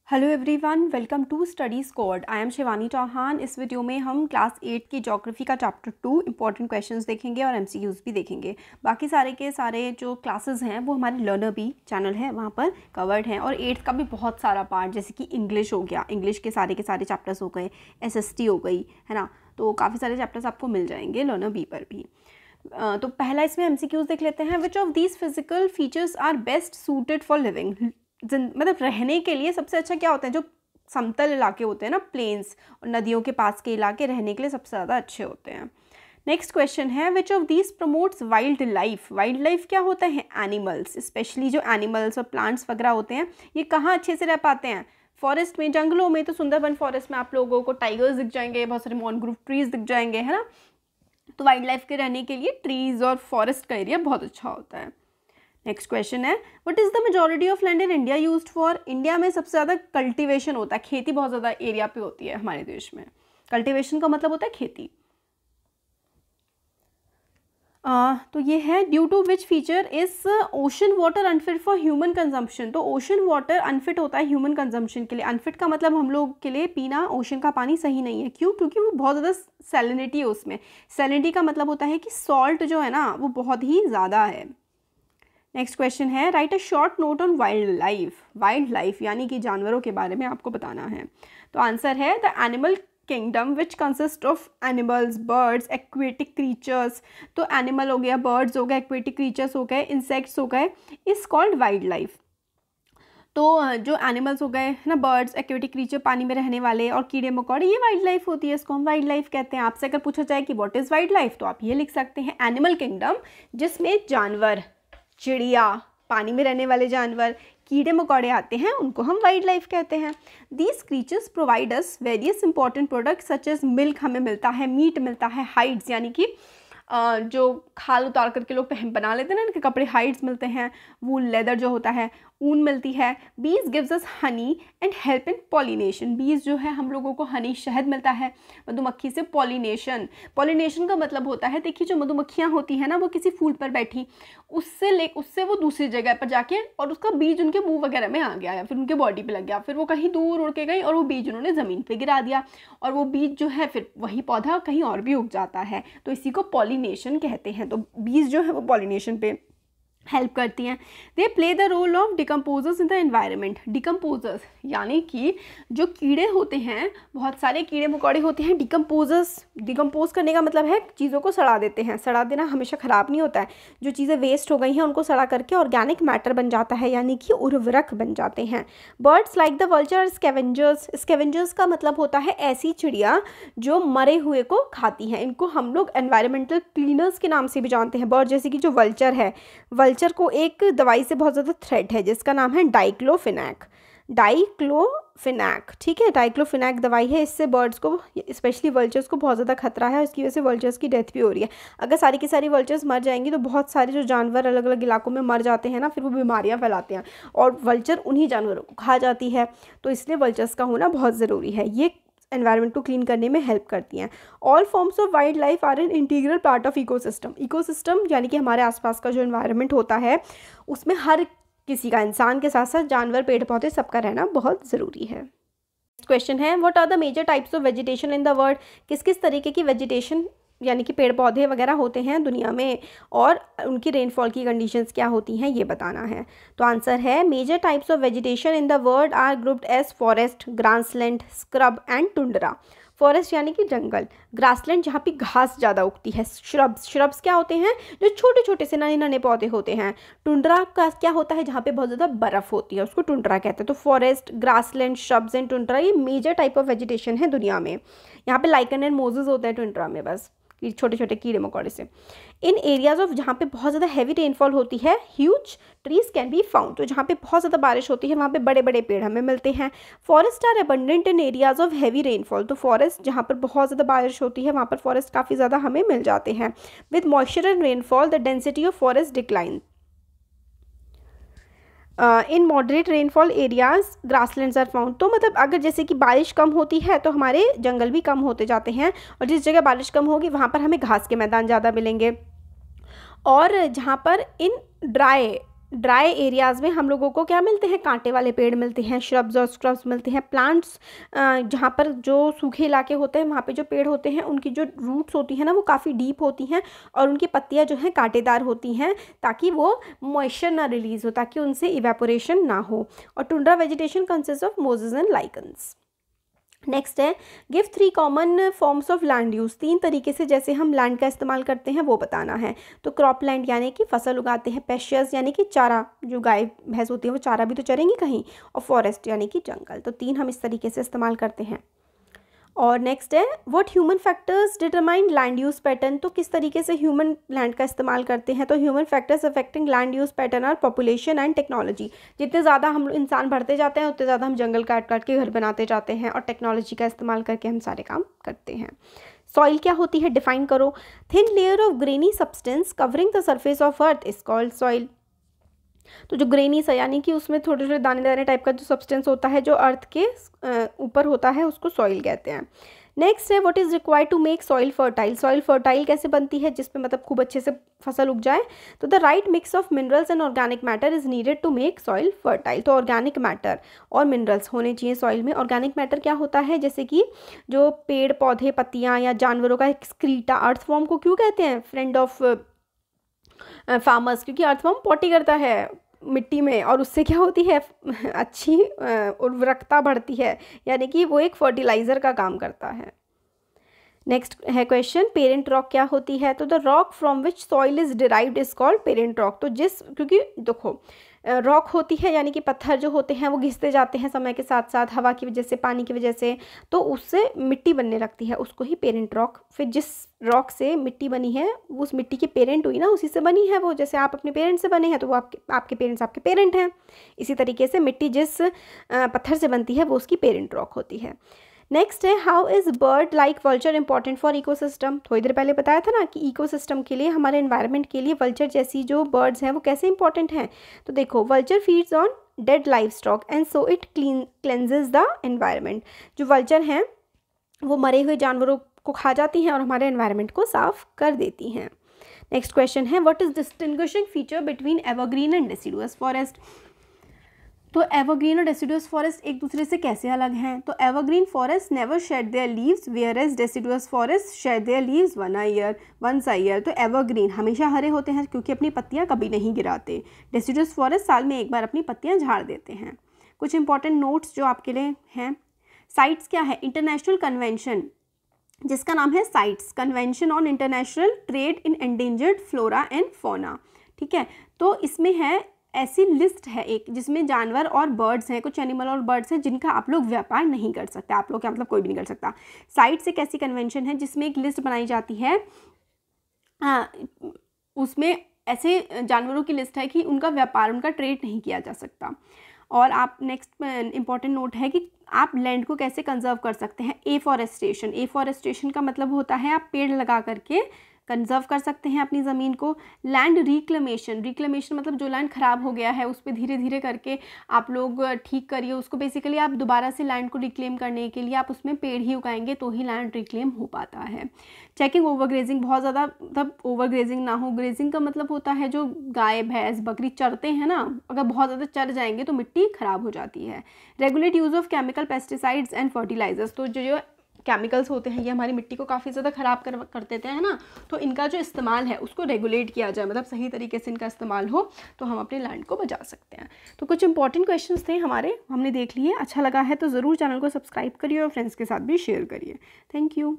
Hello everyone, welcome to study squad. I am Shivani Chauhan. इस video में हम क्लास 8 की ज्योग्राफी का चैप्टर 2 इंपॉर्टेंट क्वेश्चंस देखेंगे और एमसीक्यूज भी देखेंगे। बाकी सारे के सारे जो क्लासेस हैं वो हमारे लर्नर बी चैनल है वहाँ पर कवर्ड हैं। और 8th का भी बहुत सारा पार्ट, जैसे कि इंग्लिश हो गया, इंग्लिश के सारे चैप्टर्स हो गए, एसएसटी हो गई, है ना। तो काफ़ी सारे चैप्टर्स आपको मिल जाएंगे लर्नर बी पर भी। तो पहला इसमें एमसीक्यूज देख लेते हैं। Which of these physical features are best suited for living, मतलब रहने के लिए सबसे अच्छा क्या होता है? जो समतल इलाके होते हैं ना, प्लेन्स और नदियों के पास के इलाके रहने के लिए सबसे ज़्यादा अच्छे होते हैं। नेक्स्ट क्वेश्चन है, विच of these promotes wild life. Wild life क्या होता है? एनिमल्स, स्पेशली जो एनिमल्स और प्लांट्स वगैरह होते हैं, ये कहाँ अच्छे से रह पाते हैं? फॉरेस्ट में, जंगलों में। तो सुंदरबन फॉरेस्ट में आप लोगों को टाइगर्स दिख जाएंगे, बहुत सारे मैंग्रोव ट्रीज दिख जाएंगे, है ना। तो वाइल्ड लाइफ के रहने के लिए ट्रीज और फॉरेस्ट का एरिया बहुत अच्छा होता है। नेक्स्ट क्वेश्चन है, what is the majority of land in India used for. India में सबसे ज़्यादा कल्टीवेशन होता है, खेती बहुत ज़्यादा एरिया पे होती है हमारे देश में। कल्टीवेशन का मतलब होता है खेती। तो ये है, due to which feature is ocean water unfit for human consumption. तो ओशन वाटर अनफिट होता है ह्यूमन कंजम्पशन के लिए। अनफिट का मतलब हम लोग के लिए पीना ओशन का पानी सही नहीं है। क्यों? क्योंकि वो बहुत ज़्यादा सैलिनिटी है उसमें। सैलिनिटी का मतलब होता है कि सॉल्ट जो है ना वो बहुत ही ज़्यादा है। नेक्स्ट क्वेश्चन है, right a short note on wild life. Wild life यानी कि जानवरों के बारे में आपको बताना है। तो आंसर है, the animal kingdom which consist of animals, birds, aquatic creatures. तो एनिमल हो गया, बर्ड्स हो गए, एक्वेटिक क्रीचर्स हो गए, इंसेक्ट्स हो गए, इज कॉल्ड वाइल्ड लाइफ। तो जो एनिमल्स हो गए ना, बर्ड्स, एक्वेटिक क्रीचर, पानी में रहने वाले, और कीड़े मकोड़े, ये वाइल्ड लाइफ होती है। इसको हम वाइल्ड लाइफ कहते हैं। आपसे अगर पूछा जाए कि व्हाट इज़ वाइल्ड लाइफ, तो आप ये लिख सकते हैं, एनिमल किंगडम जिसमें जानवर, चिड़िया, पानी में रहने वाले जानवर, कीड़े मकोड़े आते हैं, उनको हम वाइल्ड लाइफ कहते हैं। These creatures provide us various important products such as milk, हमें मिलता है, मीट मिलता है, हाइड्स यानी कि जो खाल उतार करके लोग बना लेते हैं ना, इनके कपड़े, हाइड्स मिलते हैं, वूल, लेदर जो होता है, ऊन मिलती है। बीज gives us honey and help in pollination. बीज जो है, हम लोगों को हनी, शहद मिलता है मधुमक्खी से। पॉलिनेशन, पॉलिनेशन का मतलब होता है, देखिए जो मधुमक्खियाँ होती हैं ना, वो किसी फूल पर बैठी, उससे वो दूसरी जगह पर जाके और उसका बीज उनके मुंह वगैरह में आ गया या फिर उनके बॉडी पे लग गया, फिर वो कहीं दूर उड़ के गई और वो बीज उन्होंने ज़मीन पे गिरा दिया, और वो बीज जो है फिर वही पौधा कहीं और भी उग जाता है। तो इसी को पॉलिनेशन कहते हैं। तो बीज जो है वो पॉलिनेशन पे हेल्प करती हैं। They play the role of decomposers in the environment. Decomposers यानी कि जो कीड़े होते हैं, बहुत सारे कीड़े मकोड़े होते हैं। डिकम्पोज करने का मतलब है चीज़ों को सड़ा देते हैं। सड़ा देना हमेशा ख़राब नहीं होता है। जो चीज़ें वेस्ट हो गई हैं उनको सड़ा करके ऑर्गेनिक मैटर बन जाता है, यानी कि उर्वरक बन जाते हैं। Birds like the vulture scavengers. Scavengers का मतलब होता है ऐसी चिड़िया जो मरे हुए को खाती हैं। इनको हम लोग एनवायरमेंटल क्लीनर्स के नाम से भी जानते हैं। बर्ड जैसे कि जो वल्चर है, वल्चर को एक दवाई से बहुत ज़्यादा थ्रेट है जिसका नाम है डाइक्लोफिनैक। ठीक है, डाइक्लोफिनैक दवाई है। इससे बर्ड्स को, स्पेशली वल्चर्स को बहुत ज़्यादा खतरा है। इसकी वजह से वल्चर्स की डेथ भी हो रही है। अगर सारी की सारी वल्चर्स मर जाएंगी तो बहुत सारे जो जानवर अलग अलग इलाकों में मर जाते हैं ना, फिर वो बीमारियां फैलाते हैं और वल्चर उन्हीं जानवरों को खा जाती है। तो इसलिए वल्चर्स का होना बहुत ज़रूरी है। ये एनवायरनमेंट को क्लीन करने में हेल्प करती हैं। All forms of wild life are an integral part of ecosystem. Ecosystem यानी कि हमारे आसपास का जो एनवायरनमेंट होता है, उसमें हर किसी का, इंसान के साथ साथ जानवर, पेड़ पौधे, सबका रहना बहुत ज़रूरी है। क्वेश्चन है, what are the major types of vegetation in the world. किस किस तरीके की वेजिटेशन यानी कि पेड़ पौधे वगैरह होते हैं दुनिया में, और उनकी रेनफॉल की कंडीशंस क्या होती हैं, ये बताना है। तो आंसर है, major types of vegetation in the world are grouped as forest, grassland, scrub and tundra. Forest यानी कि जंगल, ग्रासलैंड जहाँ पे घास ज़्यादा उगती है, श्रब्स क्या होते हैं, जो छोटे छोटे से नन्हे नन्हे पौधे होते हैं। टुंड्रा का क्या होता है, जहाँ पे बहुत ज़्यादा बर्फ़ होती है, उसको टुंड्रा कहते हैं। तो forest, grassland, shrubs and tundra, ये मेजर टाइप ऑफ वेजिटेशन है दुनिया में। यहाँ पे लाइकन एंड मोजेस होते हैं टुंड्रा में, बस छोटे छोटे कीड़े मकोड़े से। इन एरियाज ऑफ जहाँ पे बहुत ज़्यादा हैवी रेनफॉल होती है, huge trees can be found. तो जहाँ पे बहुत ज़्यादा बारिश होती है वहाँ पे बड़े बड़े पेड़ हमें मिलते हैं। Forests are abundant in areas of heavy rainfall. तो फॉरेस्ट जहाँ पर बहुत ज़्यादा बारिश होती है वहाँ पर फॉरेस्ट काफ़ी ज़्यादा हमें मिल जाते हैं। With moisture and rainfall the density of forest decline. In moderate rainfall areas grasslands are found. तो मतलब अगर जैसे कि बारिश कम होती है तो हमारे जंगल भी कम होते जाते हैं, और जिस जगह बारिश कम होगी वहाँ पर हमें घास के मैदान ज़्यादा मिलेंगे। और जहाँ पर इन ड्राई एरियाज़ में हम लोगों को क्या मिलते हैं, कांटे वाले पेड़ मिलते हैं, श्रब्स और स्क्रब्स मिलते हैं, प्लांट्स। जहाँ पर जो सूखे इलाके होते हैं वहाँ पे जो पेड़ होते हैं उनकी जो रूट्स होती हैं ना वो काफ़ी डीप होती हैं और उनकी पत्तियाँ जो हैं कांटेदार होती हैं, ताकि वो मॉइस्चर ना रिलीज़ हो, ताकि उनसे इवेपोरेशन ना हो। और tundra vegetation consist of mosses and lichens. Next है give 3 common forms of land use. 3 तरीके से जैसे हम लैंड का इस्तेमाल करते हैं वो बताना है। तो क्रॉप लैंड यानी कि फसल उगाते हैं, पेस्चर्स यानी कि चारा, जो गाय भैंस होती है वो चारा भी तो चरेंगी कहीं, और फॉरेस्ट यानी कि जंगल। तो 3 हम इस तरीके से इस्तेमाल करते हैं। और नेक्स्ट है what human factors determine land use pattern. तो किस तरीके से ह्यूमन लैंड का इस्तेमाल करते हैं। तो human factors affecting land use pattern are population and technology. जितने ज़्यादा हम इंसान बढ़ते जाते हैं उतने ज़्यादा हम जंगल काट काट के घर बनाते जाते हैं और टेक्नोलॉजी का इस्तेमाल करके हम सारे काम करते हैं। सॉइल क्या होती है, डिफाइन करो। Thin layer of granny substance covering the surface of earth is called soil. तो जो ग्रेनी सा यानी कि उसमें थोड़े थोड़े दाने दाने टाइप का जो सब्सटेंस होता है जो अर्थ के ऊपर होता है उसको सॉइल कहते हैं। नेक्स्ट है what is required to make soil fertile. Soil fertile कैसे बनती है, जिसपे मतलब खूब अच्छे से फसल उग जाए। तो the right mix of minerals and organic matter is needed to make soil fertile. तो ऑर्गेनिक मैटर और मिनरल्स होने चाहिए सॉइल में। ऑर्गेनिक मैटर क्या होता है, जैसे कि जो पेड़ पौधे पत्तियाँ या जानवरों का एक्सक्रीटा। अर्थवॉर्म को क्यों कहते हैं फ्रेंड ऑफ फार्मर्स, क्योंकि अर्थवॉर्म पॉटी करता है मिट्टी में और उससे क्या होती है अच्छी उर्वरकता बढ़ती है, यानी कि वो एक फर्टिलाइज़र का काम करता है। नेक्स्ट है क्वेश्चन पेरेंट रॉक क्या होती है। तो the rock from which soil is derived is called parent rock. तो क्योंकि देखो रॉक होती है यानी कि पत्थर जो होते हैं वो घिसते जाते हैं समय के साथ साथ हवा की वजह से, पानी की वजह से, तो उससे मिट्टी बनने लगती है, उसको ही पेरेंट रॉक। फिर जिस रॉक से मिट्टी बनी है वो उस मिट्टी की पेरेंट हुई ना, उसी से बनी है वो। जैसे आप अपने पेरेंट से बने हैं तो वो आपके पेरेंट्स आपके पेरेंट हैं। इसी तरीके से मिट्टी जिस पत्थर से बनती है वो उसकी पेरेंट रॉक होती है। नेक्स्ट है how is bird like vulture important for ecosystem. थोड़ी देर पहले बताया था ना कि इकोसिस्टम के लिए, हमारे एनवायरनमेंट के लिए वल्चर जैसी जो बर्ड्स हैं वो कैसे इंपॉर्टेंट हैं। तो देखो vulture feeds on dead live stock and so it cleanses the environment. जो वल्चर हैं वो मरे हुए जानवरों को खा जाती हैं और हमारे एनवायरनमेंट को साफ कर देती हैं। नेक्स्ट क्वेश्चन है what is distinguishing feature between evergreen and deciduous forest. तो एवरग्रीन और डेसिडुअस फॉरेस्ट एक दूसरे से कैसे अलग हैं। तो evergreen forest never shed their leaves whereas deciduous forest shed their leaves once a year. तो एवरग्रीन हमेशा हरे होते हैं क्योंकि अपनी पत्तियां कभी नहीं गिराते। डेसिडुअस फॉरेस्ट साल में एक बार अपनी पत्तियां झाड़ देते हैं। कुछ इंपॉर्टेंट नोट्स जो आपके लिए हैं। साइट्स क्या है, इंटरनेशनल कन्वेंशन जिसका नाम है sites, convention on international trade in endangered flora and fauna. ठीक है, तो इसमें है ऐसी लिस्ट है एक जिसमें जानवर और बर्ड्स हैं, कुछ एनिमल और बर्ड्स हैं जिनका आप लोग व्यापार नहीं कर सकते। आप लोग क्या मतलब कोई भी नहीं कर सकता। साइट्स एक ऐसी कन्वेंशन है जिसमें एक लिस्ट बनाई जाती है, उसमें ऐसे जानवरों की लिस्ट है कि उनका व्यापार, उनका ट्रेड नहीं किया जा सकता। और आप नेक्स्ट इंपॉर्टेंट नोट है कि आप लैंड को कैसे कंजर्व कर सकते हैं। एफॉरेस्टेशन का मतलब होता है आप पेड़ लगा करके कंजर्व कर सकते हैं अपनी ज़मीन को। लैंड रिक्लेमेशन मतलब जो लैंड ख़राब हो गया है उस पर धीरे धीरे करके आप लोग ठीक करिए उसको। बेसिकली आप दोबारा से लैंड को रिक्लेम करने के लिए आप उसमें पेड़ ही उगाएंगे तो ही लैंड रिक्लेम हो पाता है। चेकिंग ओवरग्रेजिंग, बहुत ज़्यादा मतलब ओवरग्रेजिंग ना हो। ग्रेजिंग का मतलब होता है जो गाय भैंस बकरी चरते हैं ना, अगर बहुत ज़्यादा चर जाएंगे तो मिट्टी ख़राब हो जाती है। Regulate use of chemical pesticides and fertilisers. तो जो केमिकल्स होते हैं ये हमारी मिट्टी को काफ़ी ज़्यादा ख़राब कर देते हैं ना, तो इनका जो इस्तेमाल है उसको रेगुलेट किया जाए, मतलब सही तरीके से इनका इस्तेमाल हो तो हम अपने लैंड को बचा सकते हैं। तो कुछ इंपॉर्टेंट क्वेश्चंस थे हमारे, हमने देख लिए। अच्छा लगा है तो ज़रूर चैनल को सब्सक्राइब करिए और फ्रेंड्स के साथ भी शेयर करिए। Thank you.